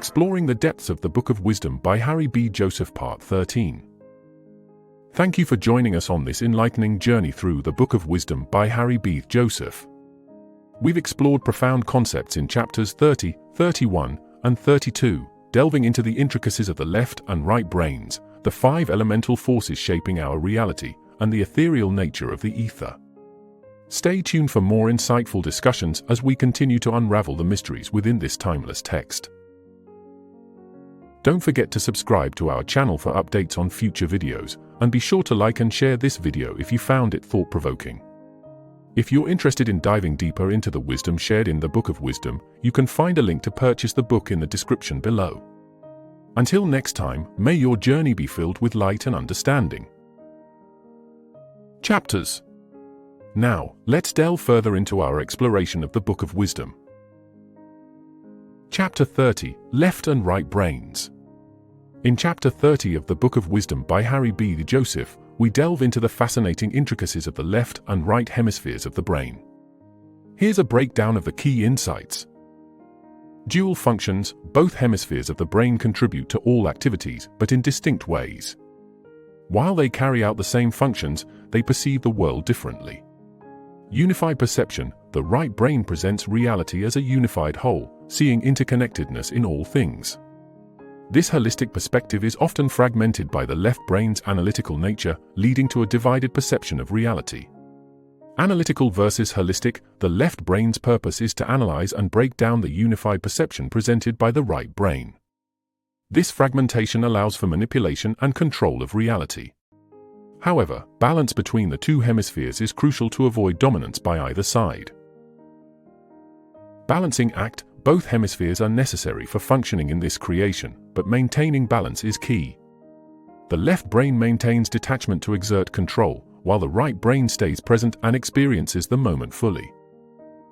Exploring the Depths of the Book of Wisdom by Harry B. Joseph, Part 13. Thank you for joining us on this enlightening journey through the Book of Wisdom by Harry B. Joseph. We've explored profound concepts in chapters 30, 31, and 32, delving into the intricacies of the left and right brains, the 5 elemental forces shaping our reality, and the ethereal nature of the ether. Stay tuned for more insightful discussions as we continue to unravel the mysteries within this timeless text. Don't forget to subscribe to our channel for updates on future videos, and be sure to like and share this video if you found it thought-provoking. If you're interested in diving deeper into the wisdom shared in the Book of Wisdom, you can find a link to purchase the book in the description below. Until next time, may your journey be filled with light and understanding. Chapters. Now, let's delve further into our exploration of the Book of Wisdom. Chapter 30, Left and Right Brains. In Chapter 30 of the Book of Wisdom by Harry B. Joseph, we delve into the fascinating intricacies of the left and right hemispheres of the brain. Here's a breakdown of the key insights. Dual functions. Both hemispheres of the brain contribute to all activities, but in distinct ways. While they carry out the same functions, they perceive the world differently. Unified perception. The right brain presents reality as a unified whole, seeing interconnectedness in all things. This holistic perspective is often fragmented by the left brain's analytical nature, leading to a divided perception of reality. Analytical versus holistic. The left brain's purpose is to analyze and break down the unified perception presented by the right brain. This fragmentation allows for manipulation and control of reality. However, balance between the two hemispheres is crucial to avoid dominance by either side. Balancing act. Both hemispheres are necessary for functioning in this creation, but maintaining balance is key. The left brain maintains detachment to exert control, while the right brain stays present and experiences the moment fully.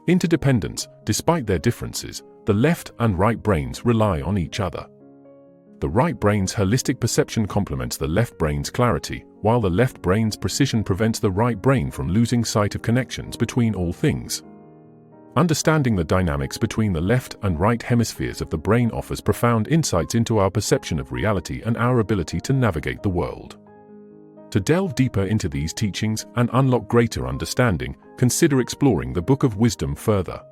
Interdependence. Despite their differences, the left and right brains rely on each other. The right brain's holistic perception complements the left brain's clarity, while the left brain's precision prevents the right brain from losing sight of connections between all things. Understanding the dynamics between the left and right hemispheres of the brain offers profound insights into our perception of reality and our ability to navigate the world. To delve deeper into these teachings and unlock greater understanding, consider exploring the Book of Wisdom further.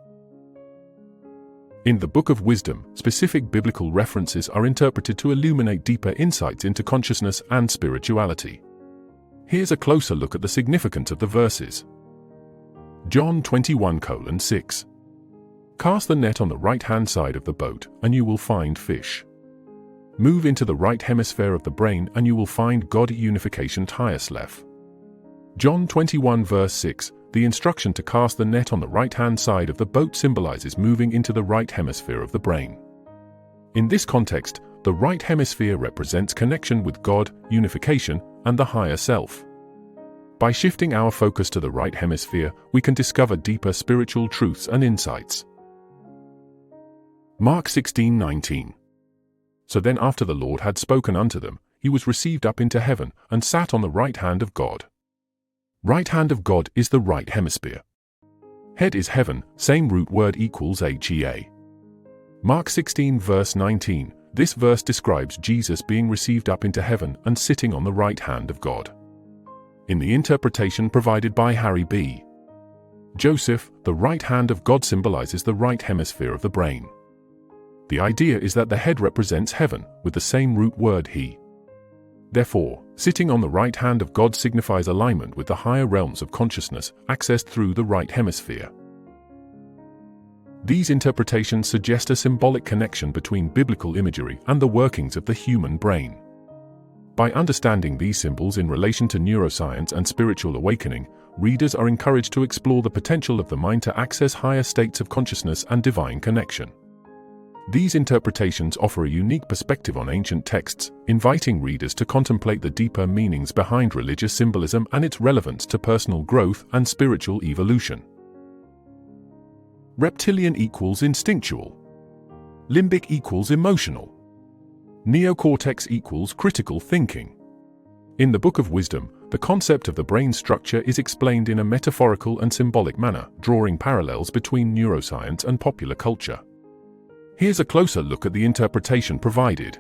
In the Book of Wisdom, specific biblical references are interpreted to illuminate deeper insights into consciousness and spirituality. Here's a closer look at the significance of the verses. John 21:6. Cast the net on the right-hand side of the boat, and you will find fish. Move into the right hemisphere of the brain, and you will find God unification Tieslef. John 21:6. The instruction to cast the net on the right-hand side of the boat symbolizes moving into the right hemisphere of the brain. In this context, the right hemisphere represents connection with God, unification, and the higher self. By shifting our focus to the right hemisphere, we can discover deeper spiritual truths and insights. Mark 16:19. So then after the Lord had spoken unto them, he was received up into heaven, and sat on the right hand of God. Right hand of God is the right hemisphere. Head is heaven, same root word equals HEA. Mark 16:19. This verse describes Jesus being received up into heaven and sitting on the right hand of God. In the interpretation provided by Harry B. Joseph, the right hand of God symbolizes the right hemisphere of the brain. The idea is that the head represents heaven, with the same root word he. Therefore, sitting on the right hand of God signifies alignment with the higher realms of consciousness, accessed through the right hemisphere. These interpretations suggest a symbolic connection between biblical imagery and the workings of the human brain. By understanding these symbols in relation to neuroscience and spiritual awakening, readers are encouraged to explore the potential of the mind to access higher states of consciousness and divine connection. These interpretations offer a unique perspective on ancient texts, inviting readers to contemplate the deeper meanings behind religious symbolism and its relevance to personal growth and spiritual evolution. Reptilian equals instinctual. Limbic equals emotional. Neocortex equals critical thinking. In the Book of Wisdom, the concept of the brain structure is explained in a metaphorical and symbolic manner, drawing parallels between neuroscience and popular culture. Here's a closer look at the interpretation provided.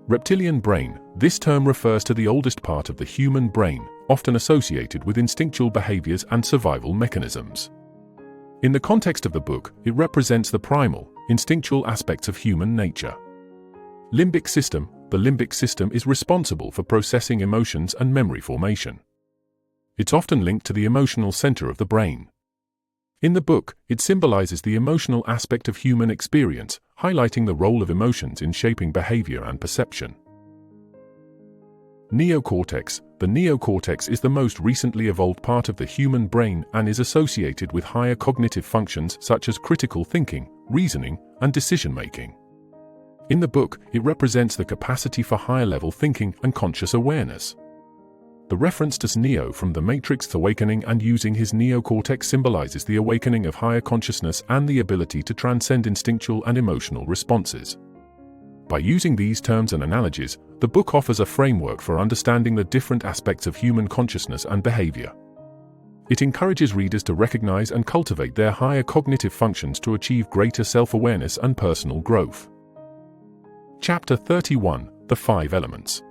Reptilian brain. This term refers to the oldest part of the human brain, often associated with instinctual behaviors and survival mechanisms. In the context of the book, it represents the primal, instinctual aspects of human nature. Limbic system. The limbic system is responsible for processing emotions and memory formation. It's often linked to the emotional center of the brain. In the book, it symbolizes the emotional aspect of human experience, highlighting the role of emotions in shaping behavior and perception. Neocortex. The neocortex is the most recently evolved part of the human brain and is associated with higher cognitive functions such as critical thinking, reasoning, and decision-making. In the book, it represents the capacity for higher-level thinking and conscious awareness. The reference to Neo from The Matrix's awakening and using his neocortex symbolizes the awakening of higher consciousness and the ability to transcend instinctual and emotional responses. By using these terms and analogies, the book offers a framework for understanding the different aspects of human consciousness and behavior. It encourages readers to recognize and cultivate their higher cognitive functions to achieve greater self-awareness and personal growth. Chapter 31: The Five Elements.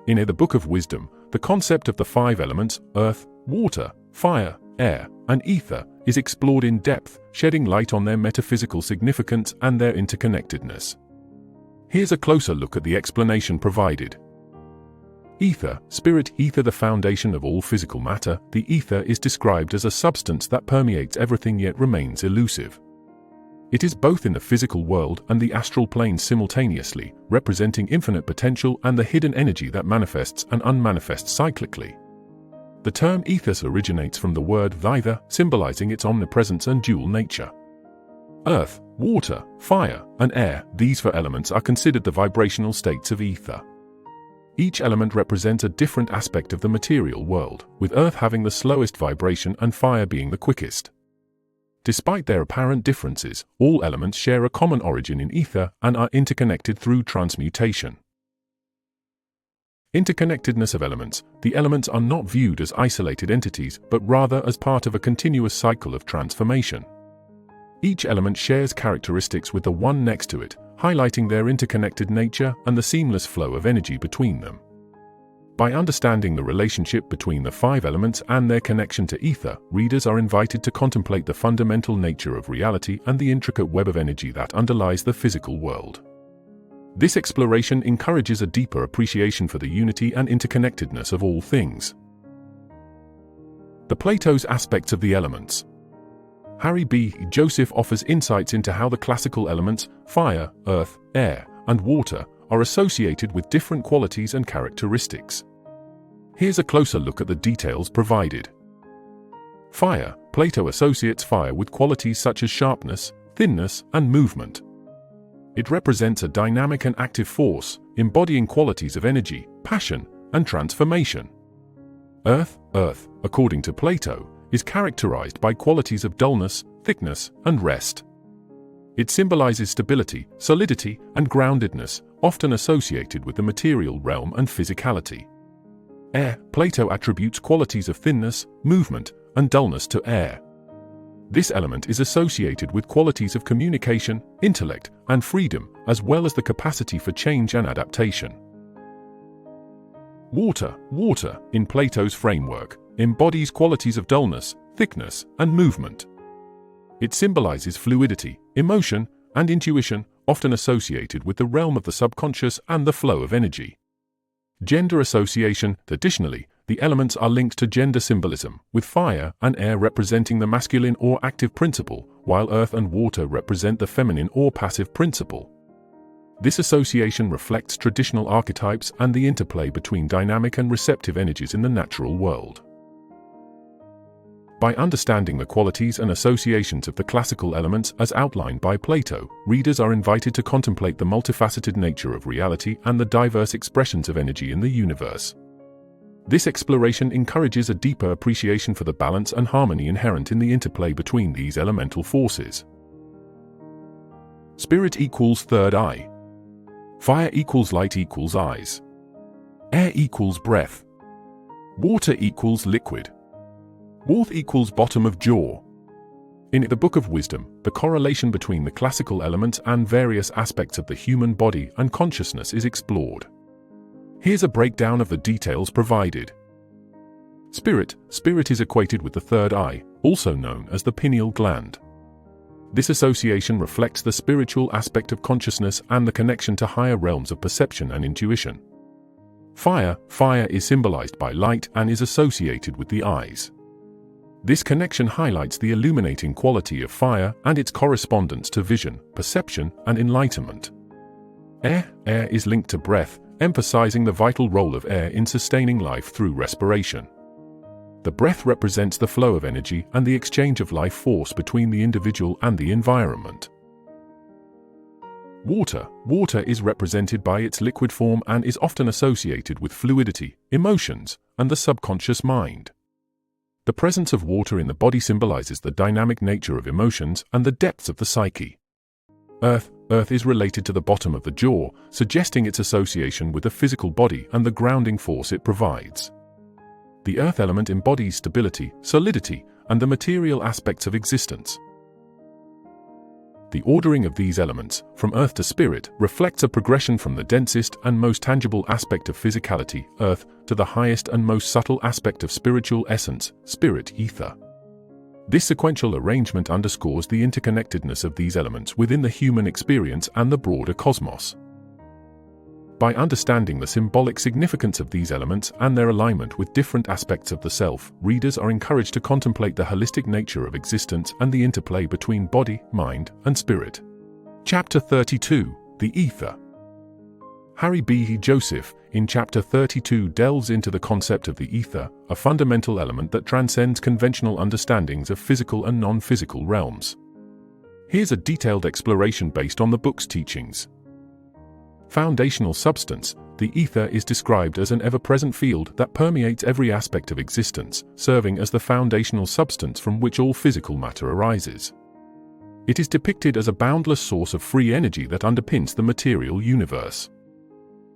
In the Book of Wisdom, the concept of the five elements, earth, water, fire, air, and ether, is explored in depth, shedding light on their metaphysical significance and their interconnectedness. Here's a closer look at the explanation provided. Ether, spirit ether. The foundation of all physical matter, the ether is described as a substance that permeates everything yet remains elusive. It is both in the physical world and the astral plane simultaneously, representing infinite potential and the hidden energy that manifests and unmanifests cyclically. The term ethos originates from the word vither, symbolizing its omnipresence and dual nature. Earth, water, fire, and air, these four elements are considered the vibrational states of ether. Each element represents a different aspect of the material world, with earth having the slowest vibration and fire being the quickest. Despite their apparent differences, all elements share a common origin in ether and are interconnected through transmutation. Interconnectedness of elements. The elements are not viewed as isolated entities, but rather as part of a continuous cycle of transformation. Each element shares characteristics with the one next to it, highlighting their interconnected nature and the seamless flow of energy between them. By understanding the relationship between the five elements and their connection to ether, readers are invited to contemplate the fundamental nature of reality and the intricate web of energy that underlies the physical world. This exploration encourages a deeper appreciation for the unity and interconnectedness of all things. The Platos Aspects of the Elements. Harry B. Joseph offers insights into how the classical elements, fire, earth, air, and water, are associated with different qualities and characteristics. Here's a closer look at the details provided. Fire. Plato associates fire with qualities such as sharpness, thinness, and movement. It represents a dynamic and active force, embodying qualities of energy, passion, and transformation. Earth, according to Plato, is characterized by qualities of dullness, thickness, and rest. It symbolizes stability, solidity, and groundedness, often associated with the material realm and physicality. Air. Plato attributes qualities of thinness, movement, and dullness to air. This element is associated with qualities of communication, intellect, and freedom, as well as the capacity for change and adaptation. Water, in Plato's framework, embodies qualities of dullness, thickness, and movement. It symbolizes fluidity, emotion, and intuition, often associated with the realm of the subconscious and the flow of energy. Gender association. Additionally, the elements are linked to gender symbolism, with fire and air representing the masculine or active principle, while earth and water represent the feminine or passive principle. This association reflects traditional archetypes and the interplay between dynamic and receptive energies in the natural world. By understanding the qualities and associations of the classical elements as outlined by Plato, readers are invited to contemplate the multifaceted nature of reality and the diverse expressions of energy in the universe. This exploration encourages a deeper appreciation for the balance and harmony inherent in the interplay between these elemental forces. Spirit equals third eye. Fire equals light equals eyes. Air equals breath. Water equals liquid. Warmth equals bottom of jaw. In the Book of Wisdom, the correlation between the classical elements and various aspects of the human body and consciousness is explored. Here's a breakdown of the details provided. Spirit is equated with the third eye, also known as the pineal gland. This association reflects the spiritual aspect of consciousness and the connection to higher realms of perception and intuition. Fire is symbolized by light and is associated with the eyes. This connection highlights the illuminating quality of fire and its correspondence to vision, perception, and enlightenment. Air is linked to breath, emphasizing the vital role of air in sustaining life through respiration. The breath represents the flow of energy and the exchange of life force between the individual and the environment. Water is represented by its liquid form and is often associated with fluidity, emotions, and the subconscious mind. The presence of water in the body symbolizes the dynamic nature of emotions and the depths of the psyche. Earth is related to the bottom of the jaw, suggesting its association with the physical body and the grounding force it provides. The earth element embodies stability, solidity, and the material aspects of existence. The ordering of these elements, from earth to spirit, reflects a progression from the densest and most tangible aspect of physicality, earth, to the highest and most subtle aspect of spiritual essence, spirit, ether. This sequential arrangement underscores the interconnectedness of these elements within the human experience and the broader cosmos. By understanding the symbolic significance of these elements and their alignment with different aspects of the self, readers are encouraged to contemplate the holistic nature of existence and the interplay between body, mind, and spirit. Chapter 32, The Ether. Harry B. Joseph, in Chapter 32, delves into the concept of the ether, a fundamental element that transcends conventional understandings of physical and non-physical realms. Here's a detailed exploration based on the book's teachings. Foundational substance, the ether is described as an ever-present field that permeates every aspect of existence, serving as the foundational substance from which all physical matter arises. It is depicted as a boundless source of free energy that underpins the material universe.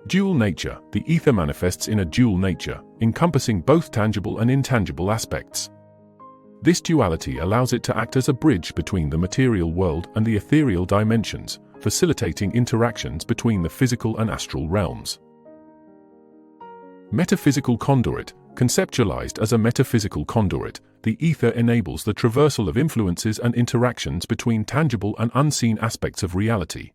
Dual nature, the ether manifests in a dual nature, encompassing both tangible and intangible aspects. This duality allows it to act as a bridge between the material world and the ethereal dimensions, facilitating interactions between the physical and astral realms. Metaphysical conduit. Conceptualized as a metaphysical conduit, the ether enables the traversal of influences and interactions between tangible and unseen aspects of reality.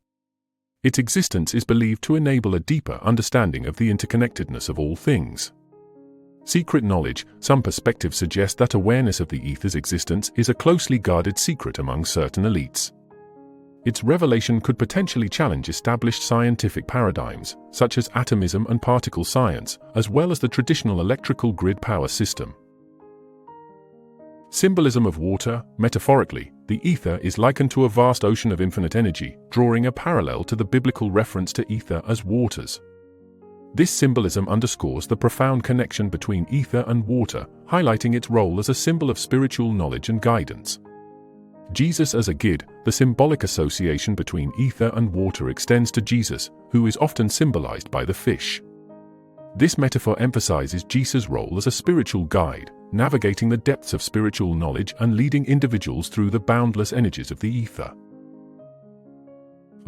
Its existence is believed to enable a deeper understanding of the interconnectedness of all things. Secret knowledge. Some perspectives suggest that awareness of the ether's existence is a closely guarded secret among certain elites. Its revelation could potentially challenge established scientific paradigms, such as atomism and particle science, as well as the traditional electrical grid power system. Symbolism of water. Metaphorically, the ether is likened to a vast ocean of infinite energy, drawing a parallel to the biblical reference to ether as waters. This symbolism underscores the profound connection between ether and water, highlighting its role as a symbol of spiritual knowledge and guidance. Jesus as a guide. The symbolic association between ether and water extends to Jesus, who is often symbolized by the fish. This metaphor emphasizes Jesus' role as a spiritual guide, navigating the depths of spiritual knowledge and leading individuals through the boundless energies of the ether.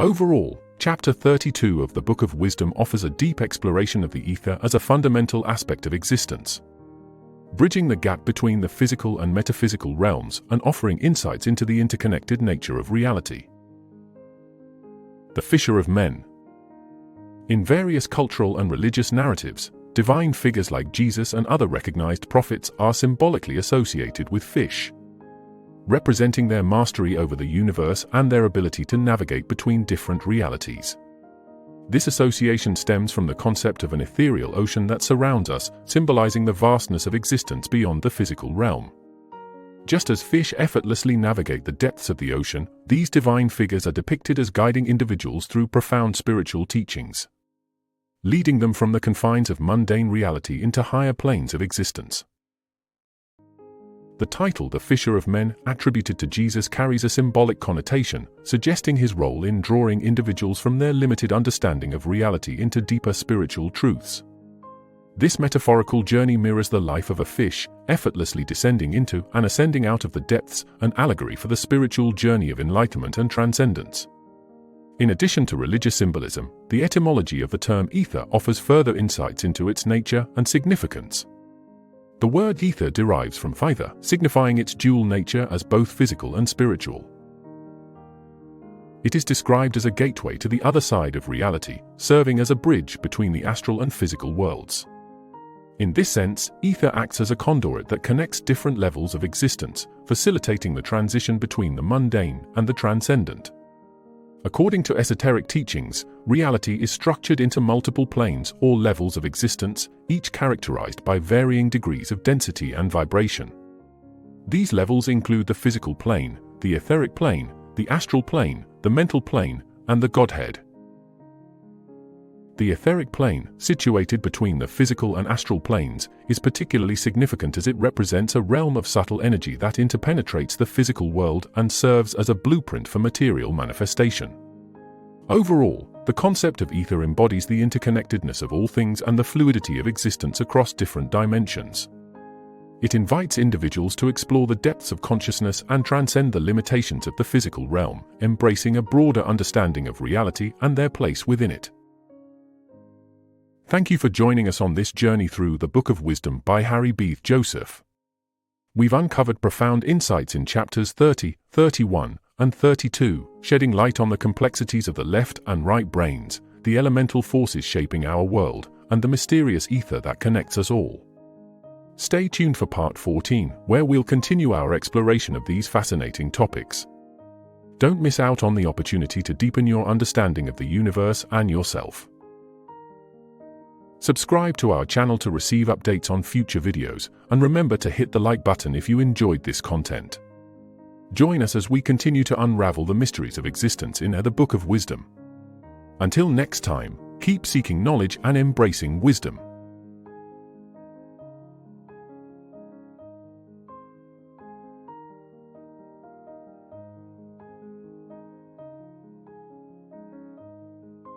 Overall, Chapter 32 of the Book of Wisdom offers a deep exploration of the ether as a fundamental aspect of existence, bridging the gap between the physical and metaphysical realms and offering insights into the interconnected nature of reality. The Fisher of Men. In various cultural and religious narratives, divine figures like Jesus and other recognized prophets are symbolically associated with fish, representing their mastery over the universe and their ability to navigate between different realities. This association stems from the concept of an ethereal ocean that surrounds us, symbolizing the vastness of existence beyond the physical realm. Just as fish effortlessly navigate the depths of the ocean, these divine figures are depicted as guiding individuals through profound spiritual teachings, leading them from the confines of mundane reality into higher planes of existence. The title The Fisher of Men, attributed to Jesus, carries a symbolic connotation, suggesting his role in drawing individuals from their limited understanding of reality into deeper spiritual truths. This metaphorical journey mirrors the life of a fish, effortlessly descending into and ascending out of the depths, an allegory for the spiritual journey of enlightenment and transcendence. In addition to religious symbolism, the etymology of the term ether offers further insights into its nature and significance. The word ether derives from phyther, signifying its dual nature as both physical and spiritual. It is described as a gateway to the other side of reality, serving as a bridge between the astral and physical worlds. In this sense, ether acts as a conduit that connects different levels of existence, facilitating the transition between the mundane and the transcendent. According to esoteric teachings, reality is structured into multiple planes or levels of existence, each characterized by varying degrees of density and vibration. These levels include the physical plane, the etheric plane, the astral plane, the mental plane, and the Godhead. The etheric plane, situated between the physical and astral planes, is particularly significant as it represents a realm of subtle energy that interpenetrates the physical world and serves as a blueprint for material manifestation. Overall, the concept of ether embodies the interconnectedness of all things and the fluidity of existence across different dimensions. It invites individuals to explore the depths of consciousness and transcend the limitations of the physical realm, embracing a broader understanding of reality and their place within it. Thank you for joining us on this journey through the Book of Wisdom by Harry B. Joseph. We've uncovered profound insights in chapters 30, 31, and 32, shedding light on the complexities of the left and right brains, the elemental forces shaping our world, and the mysterious ether that connects us all. Stay tuned for part 14, where we'll continue our exploration of these fascinating topics. Don't miss out on the opportunity to deepen your understanding of the universe and yourself. Subscribe to our channel to receive updates on future videos, and remember to hit the like button if you enjoyed this content. Join us as we continue to unravel the mysteries of existence in the Book of Wisdom. Until next time, keep seeking knowledge and embracing wisdom.